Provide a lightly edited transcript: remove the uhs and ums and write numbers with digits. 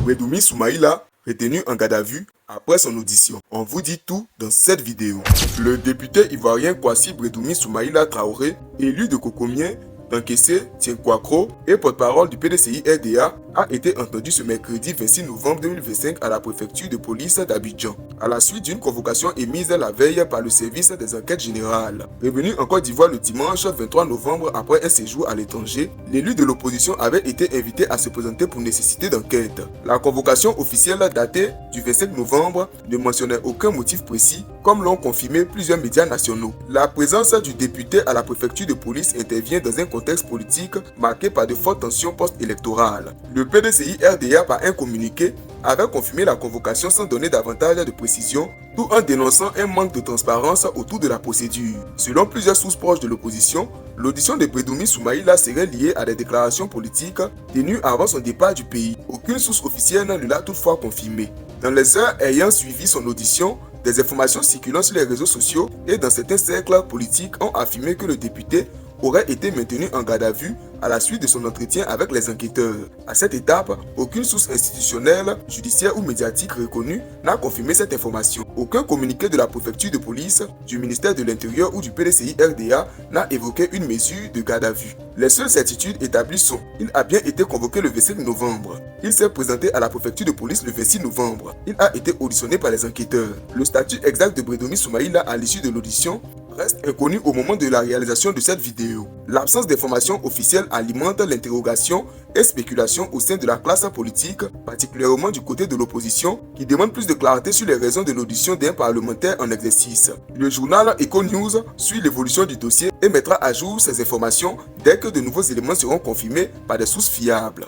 Brédoumi Soumaïla, retenu en garde à vue après son audition. On vous dit tout dans cette vidéo. Le député ivoirien Kwasi Brédoumi Soumaïla Traoré, élu de Kokomien, d'Encaissé, Tienkwakro et porte-parole du PDCI RDA, a été entendu ce mercredi 26 novembre 2025 à la préfecture de police d'Abidjan, à la suite d'une convocation émise la veille par le service des enquêtes générales. Revenu en Côte d'Ivoire le dimanche 23 novembre après un séjour à l'étranger, l'élu de l'opposition avait été invité à se présenter pour nécessité d'enquête. La convocation officielle datée du 25 novembre ne mentionnait aucun motif précis, comme l'ont confirmé plusieurs médias nationaux. La présence du député à la préfecture de police intervient dans un contexte politique marqué par de fortes tensions post-électorales. Le PDCI RDA, par un communiqué, avait confirmé la convocation sans donner davantage de précisions, tout en dénonçant un manque de transparence autour de la procédure. Selon plusieurs sources proches de l'opposition, l'audition de Brédoumi Soumaïla serait liée à des déclarations politiques tenues avant son départ du pays. Aucune source officielle ne l'a toutefois confirmé. Dans les heures ayant suivi son audition, des informations circulant sur les réseaux sociaux et dans certains cercles politiques ont affirmé que le député aurait été maintenu en garde à vue à la suite de son entretien avec les enquêteurs. À cette étape, aucune source institutionnelle, judiciaire ou médiatique reconnue n'a confirmé cette information. Aucun communiqué de la préfecture de police, du ministère de l'Intérieur ou du PDCI RDA n'a évoqué une mesure de garde à vue. Les seules certitudes établies sont: il a bien été convoqué le 25 novembre. Il s'est présenté à la préfecture de police le 26 novembre. Il a été auditionné par les enquêteurs. Le statut exact de Brédoumi Soumaïla à l'issue de l'audition reste inconnu au moment de la réalisation de cette vidéo. L'absence d'informations officielles alimente l'interrogation et spéculation au sein de la classe politique, particulièrement du côté de l'opposition, qui demande plus de clarté sur les raisons de l'audition d'un parlementaire en exercice. Le journal Eco-News suit l'évolution du dossier et mettra à jour ces informations dès que de nouveaux éléments seront confirmés par des sources fiables.